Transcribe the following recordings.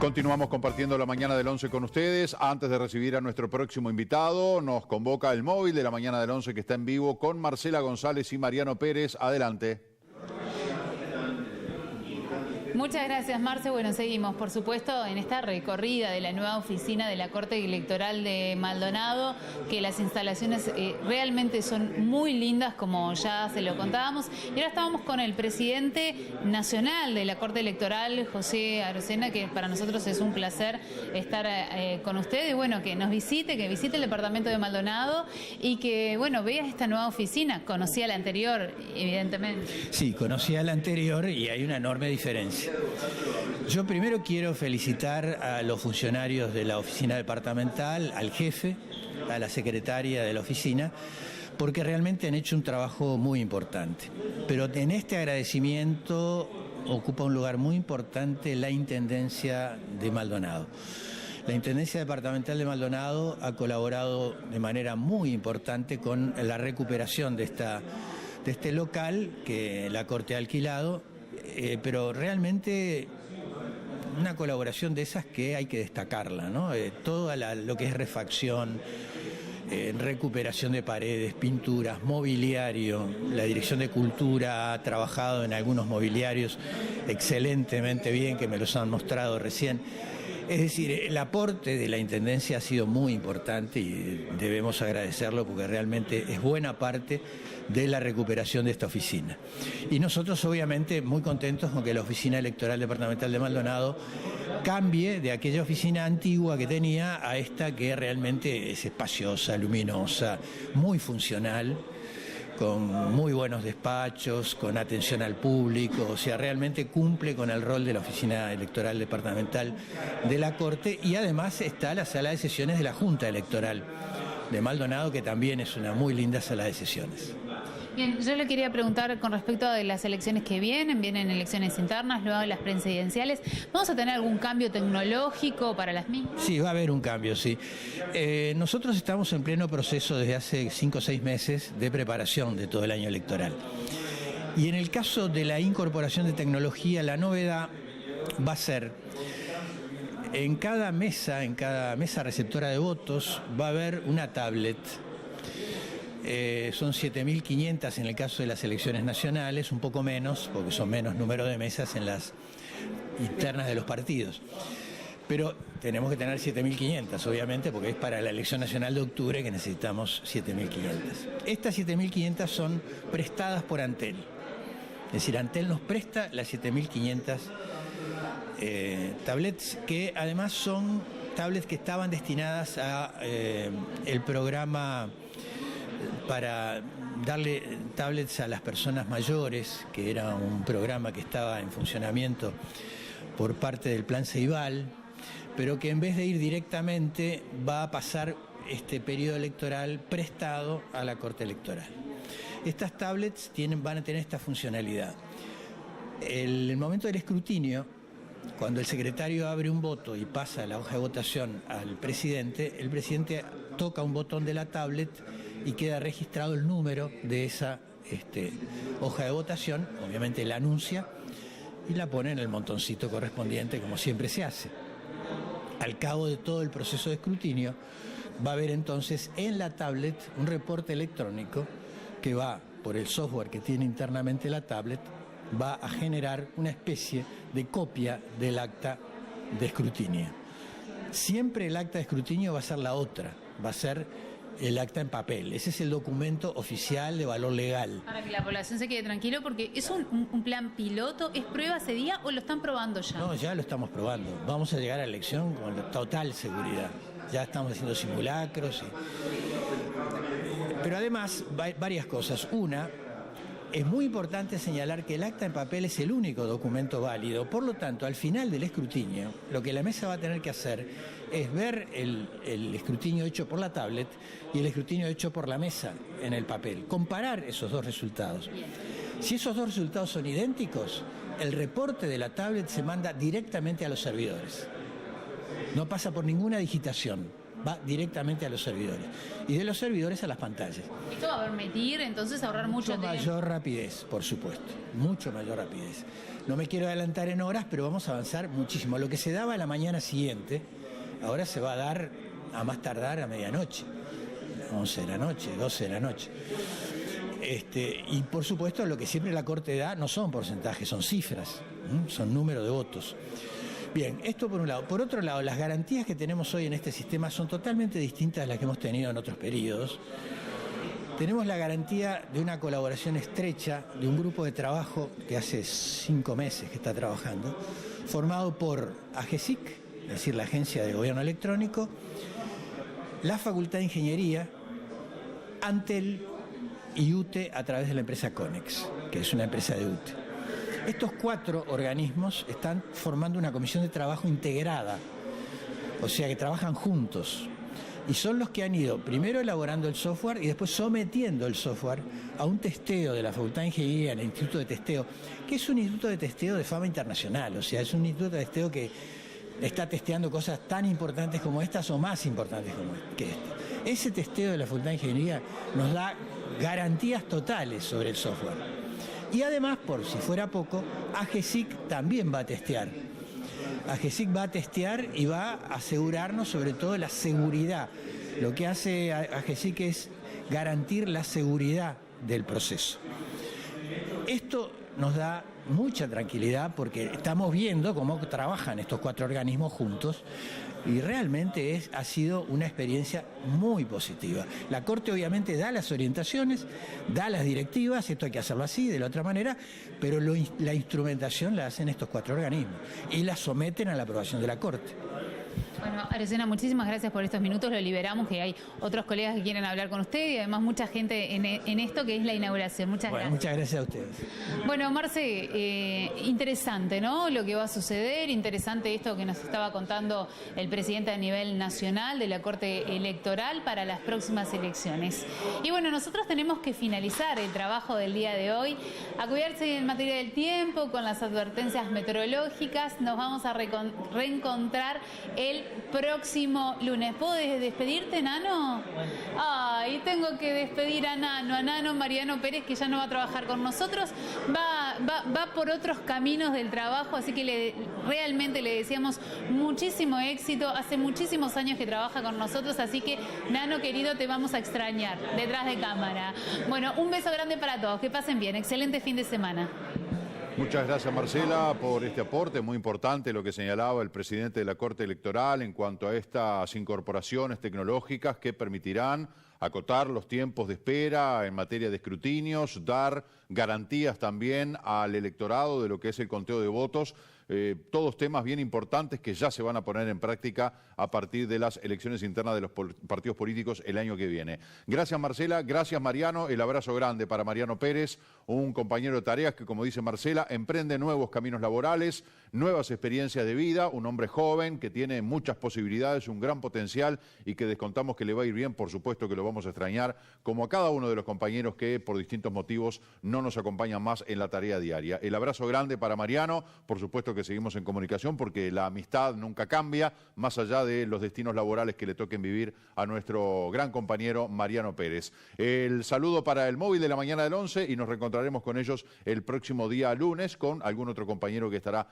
Continuamos compartiendo la mañana del 11 con ustedes. Antes de recibir a nuestro próximo invitado, nos convoca el móvil de la mañana del 11 que está en vivo con Marcela González y Mariano Pérez. Adelante. Muchas gracias, Marce. Bueno, seguimos, por supuesto, en esta recorrida de la nueva oficina de la Corte Electoral de Maldonado, que las instalaciones realmente son muy lindas, como ya se lo contábamos. Y ahora estábamos con el presidente nacional de la Corte Electoral, José Arocena, que para nosotros es un placer estar con usted y bueno, que nos visite, que visite el departamento de Maldonado y que, bueno, vea esta nueva oficina. Conocía la anterior, evidentemente. Sí, conocía la anterior y hay una enorme diferencia. Yo primero quiero felicitar a los funcionarios de la oficina departamental, al jefe, a la secretaria de la oficina, porque realmente han hecho un trabajo muy importante. Pero en este agradecimiento ocupa un lugar muy importante la Intendencia de Maldonado. La Intendencia Departamental de Maldonado ha colaborado de manera muy importante con la recuperación de este local que la Corte ha alquilado. Pero realmente una colaboración de esas que hay que destacarla, ¿no? Toda lo que es refacción, recuperación de paredes, pinturas, mobiliario. La Dirección de Cultura ha trabajado en algunos mobiliarios excelentemente bien, que me los han mostrado recién. Es decir, el aporte de la Intendencia ha sido muy importante y debemos agradecerlo porque realmente es buena parte de la recuperación de esta oficina. Y nosotros obviamente muy contentos con que la Oficina Electoral Departamental de Maldonado cambie de aquella oficina antigua que tenía a esta que realmente es espaciosa, luminosa, muy funcional, con muy buenos despachos, con atención al público, o sea, realmente cumple con el rol de la Oficina Electoral Departamental de la Corte y además está la sala de sesiones de la Junta Electoral de Maldonado, que también es una muy linda sala de sesiones. Bien, yo le quería preguntar con respecto a las elecciones que vienen elecciones internas, luego las presidenciales. ¿Vamos a tener algún cambio tecnológico para las mismas? Sí, va a haber un cambio, sí. Nosotros estamos en pleno proceso desde hace 5 o 6 meses de preparación de todo el año electoral. Y en el caso de la incorporación de tecnología, la novedad va a ser, en cada mesa receptora de votos, va a haber una tablet. Son 7.500 en el caso de las elecciones nacionales, un poco menos, porque son menos número de mesas en las internas de los partidos. Pero tenemos que tener 7.500, obviamente, porque es para la elección nacional de octubre que necesitamos 7.500. Estas 7.500 son prestadas por Antel. Es decir, Antel nos presta las 7.500 tablets, que además son tablets que estaban destinadas a el programa para darle tablets a las personas mayores, que era un programa que estaba en funcionamiento por parte del Plan Ceibal, pero que en vez de ir directamente va a pasar este periodo electoral prestado a la Corte Electoral. Estas tablets van a tener esta funcionalidad. En el momento del escrutinio, cuando el secretario abre un voto y pasa la hoja de votación al presidente, el presidente toca un botón de la tablet y queda registrado el número de esa hoja de votación, obviamente la anuncia y la pone en el montoncito correspondiente, como siempre se hace. Al cabo de todo el proceso de escrutinio, va a haber entonces en la tablet un reporte electrónico que va por el software que tiene internamente la tablet, va a generar una especie de copia del acta de escrutinio. Siempre el acta de escrutinio va a ser la otra, va a ser el acta en papel. Ese es el documento oficial de valor legal. Para que la población se quede tranquilo, porque ¿es un plan piloto? ¿Es prueba ese día o lo están probando ya? No, ya lo estamos probando. Vamos a llegar a la elección con total seguridad. Ya estamos haciendo simulacros. Pero además, varias cosas. Una, es muy importante señalar que el acta en papel es el único documento válido. Por lo tanto, al final del escrutinio, lo que la mesa va a tener que hacer es ver el escrutinio hecho por la tablet y el escrutinio hecho por la mesa en el papel. Comparar esos dos resultados. Si esos dos resultados son idénticos, el reporte de la tablet se manda directamente a los servidores. No pasa por ninguna digitación. va directamente a los servidores. Y de los servidores a las pantallas. Esto va a permitir entonces ahorrar mucho tiempo. Mayor rapidez, por supuesto. Mucho mayor rapidez. No me quiero adelantar en horas, pero vamos a avanzar muchísimo. Lo que se daba a la mañana siguiente, ahora se va a dar a más tardar a medianoche. 11 de la noche, 12 de la noche. Y por supuesto lo que siempre la Corte da no son porcentajes, son cifras, son número de votos. Bien, esto por un lado. Por otro lado, las garantías que tenemos hoy en este sistema son totalmente distintas a las que hemos tenido en otros periodos. Tenemos la garantía de una colaboración estrecha de un grupo de trabajo que hace 5 meses que está trabajando, formado por AGESIC, es decir, la Agencia de Gobierno Electrónico, la Facultad de Ingeniería, Antel y UTE a través de la empresa Conex, que es una empresa de UTE. Estos 4 organismos están formando una comisión de trabajo integrada, o sea que trabajan juntos, y son los que han ido primero elaborando el software y después sometiendo el software a un testeo de la Facultad de Ingeniería, el Instituto de Testeo, que es un instituto de testeo de fama internacional, o sea, es un instituto de testeo que está testeando cosas tan importantes como estas o más importantes que esta. Ese testeo de la Facultad de Ingeniería nos da garantías totales sobre el software. Y además, por si fuera poco, AGESIC también va a testear. AGESIC va a testear y va a asegurarnos sobre todo la seguridad. Lo que hace AGESIC es garantir la seguridad del proceso. Esto nos da mucha tranquilidad porque estamos viendo cómo trabajan estos 4 organismos juntos y realmente ha sido una experiencia muy positiva. La Corte obviamente da las orientaciones, da las directivas, esto hay que hacerlo así, de la otra manera, pero la instrumentación la hacen estos 4 organismos y la someten a la aprobación de la Corte. Bueno, Aracena, muchísimas gracias por estos minutos, lo liberamos, que hay otros colegas que quieren hablar con usted y además mucha gente en esto que es la inauguración. Muchas gracias. Muchas gracias a ustedes. Bueno, Marce, interesante, ¿no? Lo que va a suceder, interesante esto que nos estaba contando el presidente a nivel nacional de la Corte Electoral para las próximas elecciones. Y bueno, nosotros tenemos que finalizar el trabajo del día de hoy, a cuidarse en materia del tiempo, con las advertencias meteorológicas. Nos vamos a reencontrar el próximo lunes. ¿Puedo despedirte, Nano? Ay, tengo que despedir a Nano Mariano Pérez, que ya no va a trabajar con nosotros, va por otros caminos del trabajo, así que realmente le deseamos muchísimo éxito. Hace muchísimos años que trabaja con nosotros, así que, Nano querido, te vamos a extrañar detrás de cámara. Bueno, un beso grande para todos, que pasen bien, excelente fin de semana. Muchas gracias, Marcela, por este aporte. Muy importante lo que señalaba el presidente de la Corte Electoral en cuanto a estas incorporaciones tecnológicas que permitirán acotar los tiempos de espera en materia de escrutinios, dar garantías también al electorado de lo que es el conteo de votos. Todos temas bien importantes que ya se van a poner en práctica a partir de las elecciones internas de los partidos políticos el año que viene. Gracias, Marcela, gracias, Mariano. El abrazo grande para Mariano Pérez, un compañero de tareas que, como dice Marcela, emprende nuevos caminos laborales, nuevas experiencias de vida, un hombre joven que tiene muchas posibilidades, un gran potencial y que descontamos que le va a ir bien. Por supuesto que lo vamos a extrañar, como a cada uno de los compañeros que por distintos motivos no nos acompañan más en la tarea diaria. El abrazo grande para Mariano, por supuesto que seguimos en comunicación porque la amistad nunca cambia, más allá de los destinos laborales que le toquen vivir a nuestro gran compañero Mariano Pérez. El saludo para el móvil de la mañana del 11 y nos reencontraremos con ellos el próximo día lunes con algún otro compañero que estará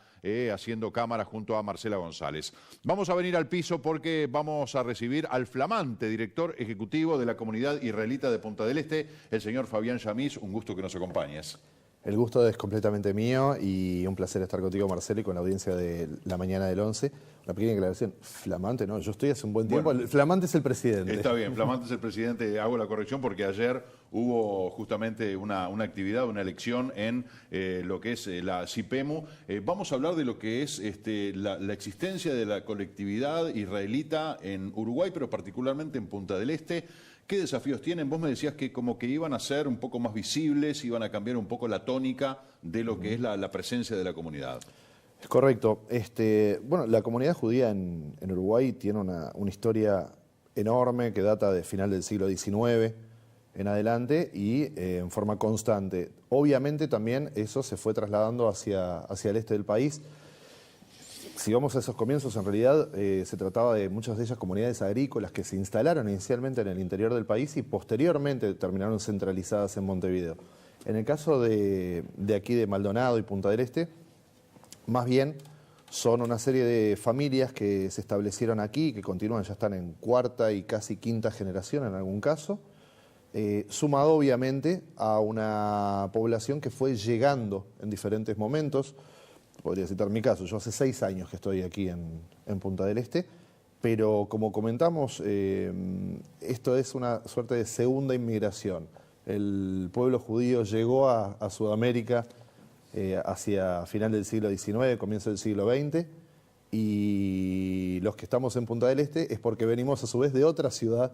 haciendo cámara junto a Marcela González. Vamos a venir al piso porque vamos a recibir al flamante director ejecutivo de la comunidad israelita de Punta del Este, el señor Fabián Yamiz. Un gusto que nos acompañes. El gusto es completamente mío y un placer estar contigo, Marcelo, y con la audiencia de la mañana del 11. Una pequeña aclaración, flamante, ¿no? Yo estoy hace un buen tiempo, bueno, flamante es el presidente. Está bien, flamante es el presidente, hago la corrección porque ayer hubo justamente una actividad, una elección en lo que es la CIPEMU. Vamos a hablar de lo que es la existencia de la colectividad israelita en Uruguay, pero particularmente en Punta del Este. ¿Qué desafíos tienen? Vos me decías que como que iban a ser un poco más visibles, iban a cambiar un poco la tónica de lo que es la presencia de la comunidad. Es correcto. Bueno, la comunidad judía en Uruguay tiene una historia enorme que data de final del siglo XIX en adelante y en forma constante. Obviamente también eso se fue trasladando hacia el este del país. si vamos a esos comienzos, en realidad se trataba de muchas de ellas comunidades agrícolas que se instalaron inicialmente en el interior del país y posteriormente terminaron centralizadas en Montevideo. En el caso de aquí de Maldonado y Punta del Este, más bien son una serie de familias que se establecieron aquí, que continúan, ya están en cuarta y casi quinta generación en algún caso, sumado obviamente a una población que fue llegando en diferentes momentos. Podría citar mi caso, yo hace 6 años que estoy aquí en Punta del Este, pero como comentamos, esto es una suerte de segunda inmigración. El pueblo judío llegó a Sudamérica hacia final del siglo XIX, comienzo del siglo XX, y los que estamos en Punta del Este es porque venimos a su vez de otra ciudad,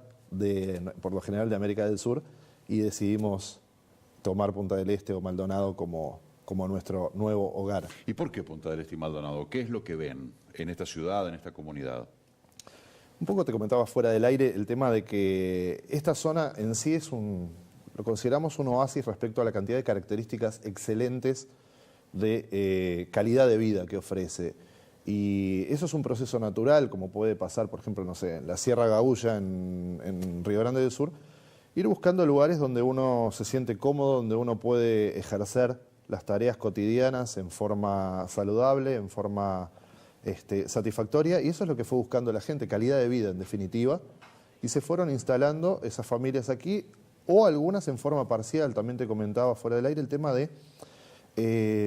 por lo general de América del Sur, y decidimos tomar Punta del Este o Maldonado como nuestro nuevo hogar. ¿Y por qué Punta del Este y Maldonado? ¿Qué es lo que ven en esta ciudad, en esta comunidad? Un poco te comentaba fuera del aire el tema de que esta zona en sí lo consideramos un oasis respecto a la cantidad de características excelentes de calidad de vida que ofrece. Y eso es un proceso natural, como puede pasar, por ejemplo, no sé, en la Sierra Gaúcha, en Río Grande del Sur, ir buscando lugares donde uno se siente cómodo, donde uno puede ejercer las tareas cotidianas en forma saludable, en forma satisfactoria, y eso es lo que fue buscando la gente, calidad de vida en definitiva, y se fueron instalando esas familias aquí, o algunas en forma parcial. También te comentaba fuera del aire el tema de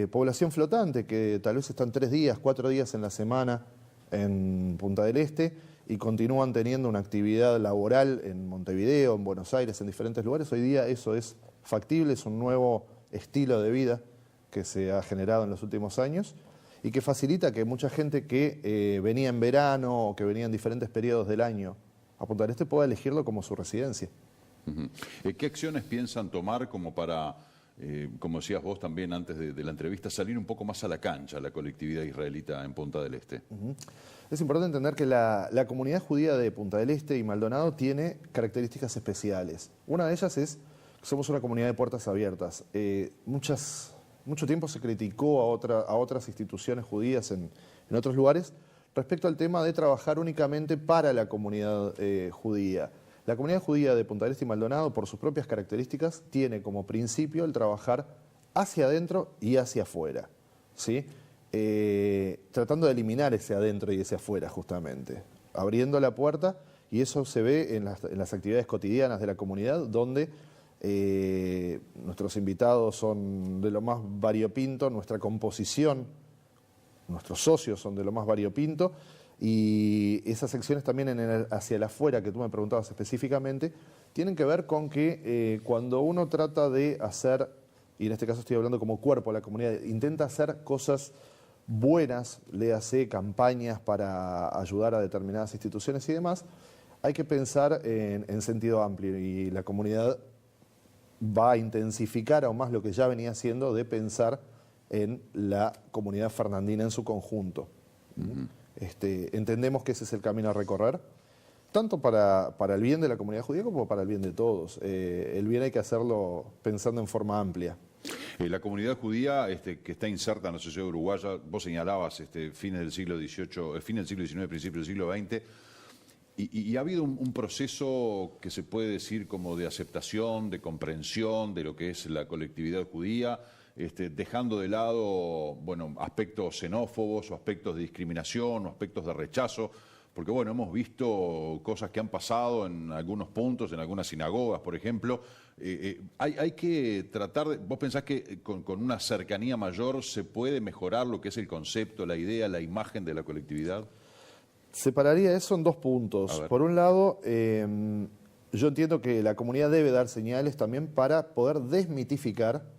población flotante, que tal vez están 3 días, 4 días en la semana en Punta del Este y continúan teniendo una actividad laboral en Montevideo, en Buenos Aires, en diferentes lugares. Hoy día eso es factible, es un nuevo estilo de vida que se ha generado en los últimos años y que facilita que mucha gente que venía en verano o que venía en diferentes periodos del año a Punta del Este pueda elegirlo como su residencia. ¿Qué acciones piensan tomar como para, como decías vos también antes de la entrevista, salir un poco más a la cancha, la colectividad israelita en Punta del Este? Es importante entender que la comunidad judía de Punta del Este y Maldonado tiene características especiales. Una de ellas es que somos una comunidad de puertas abiertas. Mucho tiempo se criticó a otras instituciones judías en otros lugares respecto al tema de trabajar únicamente para la comunidad judía. La comunidad judía de Punta del Este y Maldonado, por sus propias características, tiene como principio el trabajar hacia adentro y hacia afuera, ¿sí? Tratando de eliminar ese adentro y ese afuera, justamente, abriendo la puerta, y eso se ve en las actividades cotidianas de la comunidad, donde nuestros invitados son de lo más variopinto, nuestra composición, nuestros socios son de lo más variopinto, y esas acciones también hacia el afuera, que tú me preguntabas específicamente, tienen que ver con que cuando uno trata de hacer, y en este caso estoy hablando como cuerpo de la comunidad, intenta hacer cosas buenas, léase campañas para ayudar a determinadas instituciones y demás, hay que pensar en sentido amplio, y la comunidad va a intensificar aún más lo que ya venía haciendo de pensar en la comunidad fernandina en su conjunto. Entendemos que ese es el camino a recorrer, tanto para el bien de la comunidad judía como para el bien de todos. El bien hay que hacerlo pensando en forma amplia. La comunidad judía que está inserta en la sociedad uruguaya, vos señalabas fines del siglo XVIII, fines del siglo XIX, principios del siglo XX, y ha habido un proceso que se puede decir como de aceptación, de comprensión de lo que es la colectividad judía, dejando de lado, bueno, aspectos xenófobos o aspectos de discriminación o aspectos de rechazo, porque bueno, hemos visto cosas que han pasado en algunos puntos, en algunas sinagogas, por ejemplo. Hay que tratar de, ¿vos pensás que con una cercanía mayor se puede mejorar lo que es el concepto, la idea, la imagen de la colectividad? Separaría eso en 2 puntos. Por un lado, yo entiendo que la comunidad debe dar señales también para poder desmitificar,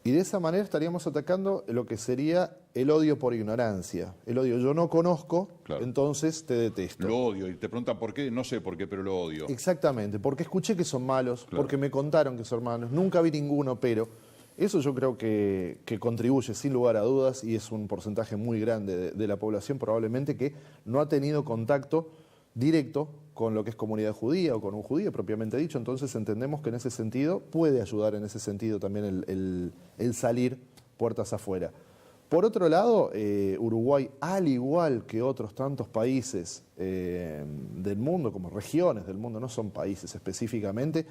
y de esa manera estaríamos atacando lo que sería el odio por ignorancia. El odio, yo no conozco, claro, entonces te detesto. Lo odio, y te preguntan por qué, no sé por qué, pero lo odio. Exactamente, porque escuché que son malos, claro, porque me contaron que son malos, nunca vi ninguno, pero eso yo creo que contribuye sin lugar a dudas, y es un porcentaje muy grande de la población probablemente que no ha tenido contacto directo con lo que es comunidad judía o con un judío propiamente dicho. Entonces entendemos que en ese sentido puede ayudar en ese sentido también el salir puertas afuera. Por otro lado, Uruguay, al igual que otros tantos países del mundo, como regiones del mundo, no son países específicamente,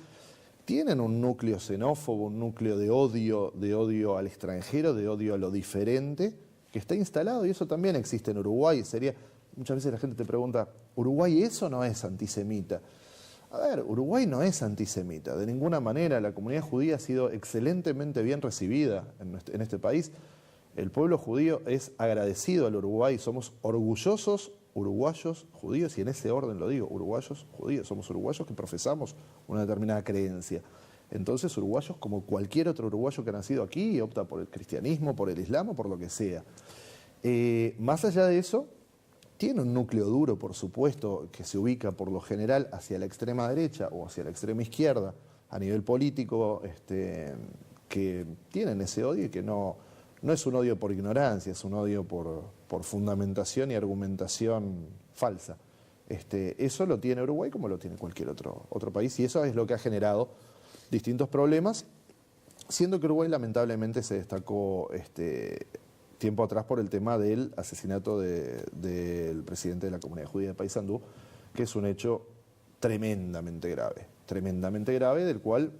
tienen un núcleo xenófobo, un núcleo de odio al extranjero, de odio a lo diferente, que está instalado, y eso también existe en Uruguay. Muchas veces la gente te pregunta, ¿Uruguay eso no es antisemita? A ver, Uruguay no es antisemita, de ninguna manera. La comunidad judía ha sido excelentemente bien recibida en este país. El pueblo judío es agradecido al Uruguay, somos orgullosos uruguayos judíos, y en ese orden lo digo, uruguayos judíos, somos uruguayos que profesamos una determinada creencia. Entonces, uruguayos como cualquier otro uruguayo que ha nacido aquí y opta por el cristianismo, por el islam o por lo que sea. Más allá de eso, tiene un núcleo duro, por supuesto, que se ubica por lo general hacia la extrema derecha o hacia la extrema izquierda a nivel político, que tienen ese odio y que no es un odio por ignorancia, es un odio por fundamentación y argumentación falsa. Eso lo tiene Uruguay como lo tiene cualquier otro país, y eso es lo que ha generado distintos problemas, siendo que Uruguay lamentablemente se destacó tiempo atrás por el tema del asesinato del presidente de la comunidad judía de Paysandú, que es un hecho tremendamente grave, del cual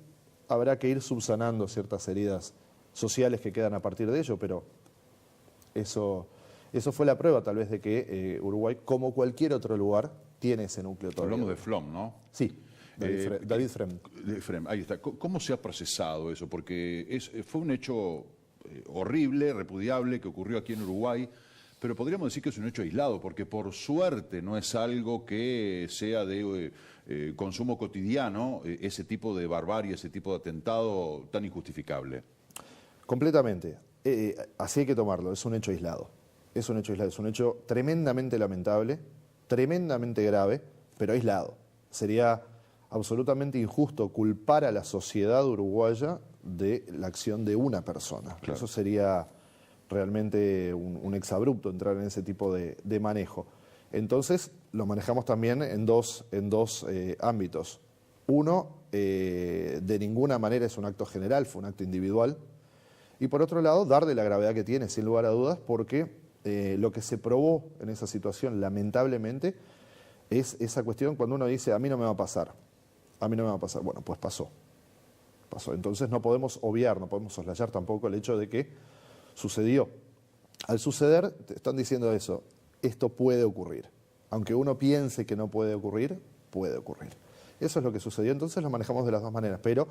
habrá que ir subsanando ciertas heridas sociales que quedan a partir de ello, pero eso fue la prueba tal vez de que Uruguay, como cualquier otro lugar, tiene ese núcleo todavía. Hablamos de Flom, ¿no? Sí, David Frem. Ahí está. ¿Cómo se ha procesado eso? Porque fue un hecho horrible, repudiable, que ocurrió aquí en Uruguay, pero podríamos decir que es un hecho aislado, porque por suerte no es algo que sea de consumo cotidiano, ese tipo de barbarie, ese tipo de atentado tan injustificable. Completamente. Así hay que tomarlo, es un hecho aislado. Es un hecho tremendamente lamentable, tremendamente grave, pero aislado. Sería absolutamente injusto culpar a la sociedad uruguaya de la acción de una persona. Claro. Eso sería realmente un exabrupto entrar en ese tipo de manejo. Entonces lo manejamos también en dos ámbitos. Uno, de ninguna manera es un acto general, fue un acto individual. Y por otro lado, darle la gravedad que tiene, sin lugar a dudas, porque lo que se probó en esa situación, lamentablemente, es esa cuestión cuando uno dice, a mí no me va a pasar. Bueno, pues pasó. Entonces no podemos obviar, no podemos soslayar tampoco el hecho de que sucedió. Al suceder, te están diciendo eso, esto puede ocurrir. Aunque uno piense que no puede ocurrir, puede ocurrir. Eso es lo que sucedió, entonces lo manejamos de las dos maneras, pero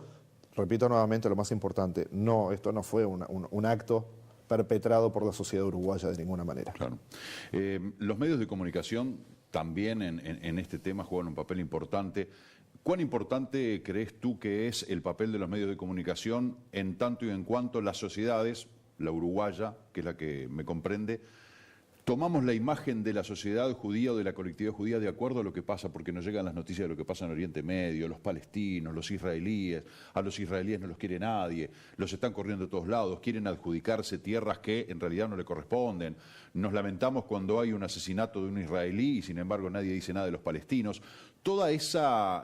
repito nuevamente lo más importante, esto no fue un acto perpetrado por la sociedad uruguaya de ninguna manera. Claro. Los medios de comunicación también en este tema juegan un papel importante. ¿Cuán importante crees tú que es el papel de los medios de comunicación en tanto y en cuanto las sociedades, la uruguaya, que es la que me comprende, tomamos la imagen de la sociedad judía o de la colectividad judía de acuerdo a lo que pasa, porque nos llegan las noticias de lo que pasa en Oriente Medio, los palestinos, los israelíes, a los israelíes no los quiere nadie, los están corriendo de todos lados, quieren adjudicarse tierras que en realidad no le corresponden, nos lamentamos cuando hay un asesinato de un israelí y sin embargo nadie dice nada de los palestinos. Toda esa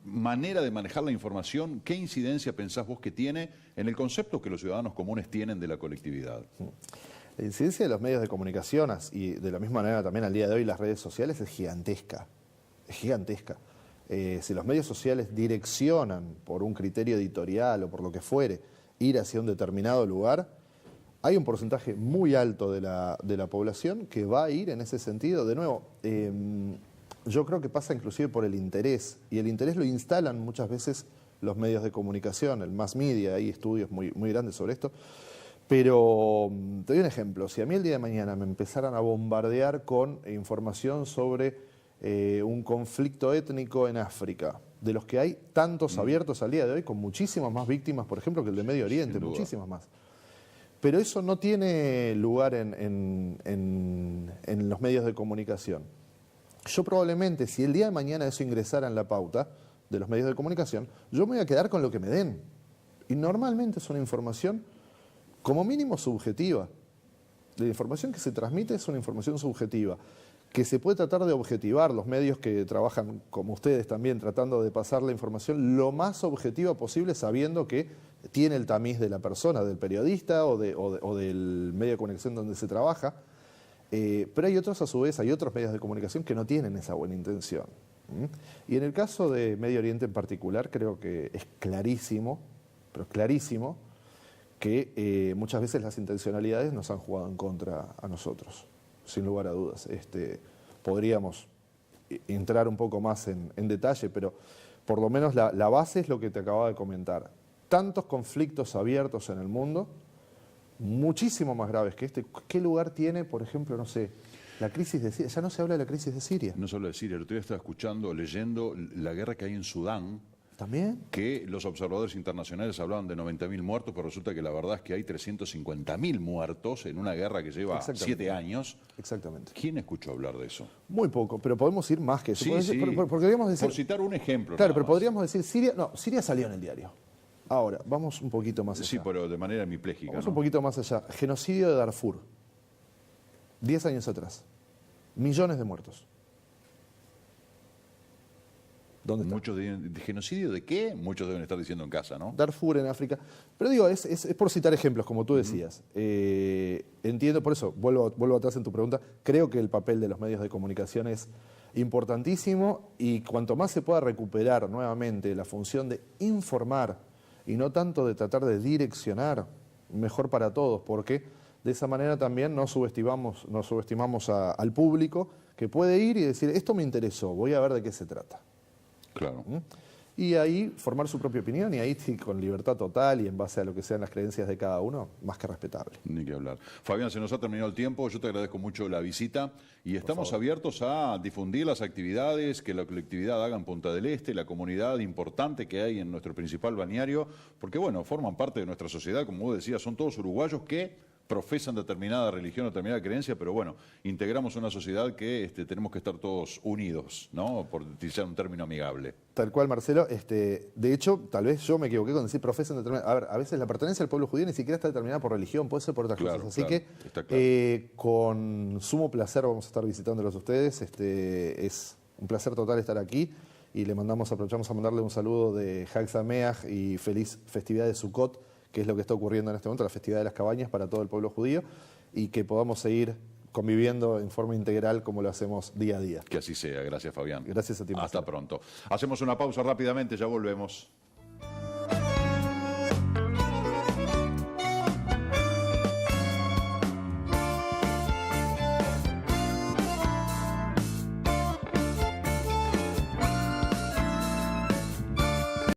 manera de manejar la información, ¿qué incidencia pensás vos que tiene en el concepto que los ciudadanos comunes tienen de la colectividad? La incidencia de los medios de comunicación y de la misma manera también al día de hoy las redes sociales es gigantesca. Si los medios sociales direccionan por un criterio editorial o por lo que fuere ir hacia un determinado lugar, hay un porcentaje muy alto de la población que va a ir en ese sentido. De nuevo, yo creo que pasa inclusive por el interés, y el interés lo instalan muchas veces los medios de comunicación, el mass media, hay estudios muy grandes sobre esto. Pero te doy un ejemplo, si a mí el día de mañana me empezaran a bombardear con información sobre un conflicto étnico en África, de los que hay tantos abiertos al día de hoy, con muchísimas más víctimas, por ejemplo, que el de Medio Oriente, muchísimas más. Pero eso no tiene lugar en los medios de comunicación. Yo probablemente, si el día de mañana eso ingresara en la pauta de los medios de comunicación, yo me voy a quedar con lo que me den. Y normalmente es una información como mínimo subjetiva. La información que se transmite es una información subjetiva. que se puede tratar de objetivar, los medios que trabajan como ustedes también, tratando de pasar la información lo más objetiva posible, sabiendo que tiene el tamiz de la persona, del periodista o del medio de comunicación donde se trabaja. Pero hay otros, a su vez, hay otros medios de comunicación que no tienen esa buena intención. Y en el caso de Medio Oriente en particular, creo que es clarísimo, pero clarísimo, que muchas veces las intencionalidades nos han jugado en contra a nosotros, sin lugar a dudas. Podríamos entrar un poco más en detalle, pero por lo menos la base es lo que te acababa de comentar. Tantos conflictos abiertos en el mundo, muchísimo más graves que este. ¿Qué lugar tiene, por ejemplo, no sé, la crisis de Siria? Ya no se habla de la crisis de Siria. No se habla de Siria. El otro día estaba escuchando, leyendo la guerra que hay en Sudán. ¿También? Que los observadores internacionales hablaban de 90.000 muertos, pero resulta que la verdad es que hay 350.000 muertos en una guerra que lleva 7 años. Exactamente. ¿Quién escuchó hablar de eso? Muy poco, pero podemos ir más que eso. Sí, sí. Podríamos decir, por citar un ejemplo. Claro, pero podríamos decir Siria. No, Siria salió en el diario. Ahora, vamos un poquito más allá. Sí, pero de manera hemipléjica. Vamos ¿no? un poquito más allá. Genocidio de Darfur. 10 años atrás. Millones de muertos. ¿Dónde está? Muchos de genocidio de qué? Muchos deben estar diciendo en casa, ¿no? Darfur en África. Pero digo, es por citar ejemplos, como tú decías. Entiendo, por eso, vuelvo atrás en tu pregunta, creo que el papel de los medios de comunicación es importantísimo y cuanto más se pueda recuperar nuevamente la función de informar y no tanto de tratar de direccionar, mejor para todos, porque de esa manera también no subestimamos al público que puede ir y decir, esto me interesó, voy a ver de qué se trata. Claro. Y ahí formar su propia opinión y ahí sí, con libertad total y en base a lo que sean las creencias de cada uno, más que respetable. Ni que hablar. Fabián, se nos ha terminado el tiempo, yo te agradezco mucho la visita y estamos abiertos a difundir las actividades que la colectividad haga en Punta del Este, la comunidad importante que hay en nuestro principal balneario, porque bueno, forman parte de nuestra sociedad, como vos decías, son todos uruguayos que profesan determinada religión o determinada creencia, pero bueno, integramos una sociedad que tenemos que estar todos unidos, ¿no? Por utilizar un término amigable. Tal cual, Marcelo. De hecho, tal vez yo me equivoqué con decir profesan determinada. A ver, a veces la pertenencia al pueblo judío ni siquiera está determinada por religión, puede ser por otras cosas. Así que, con sumo placer vamos a estar visitándolos a ustedes. Es un placer total estar aquí y aprovechamos a mandarle un saludo de Hag Sameach y feliz festividad de Sukkot, que es lo que está ocurriendo en este momento, la festividad de las cabañas para todo el pueblo judío, y que podamos seguir conviviendo en forma integral como lo hacemos día a día. Que así sea. Gracias, Fabián. Gracias a ti, Marcelo. Hasta pronto. Hacemos una pausa rápidamente, ya volvemos.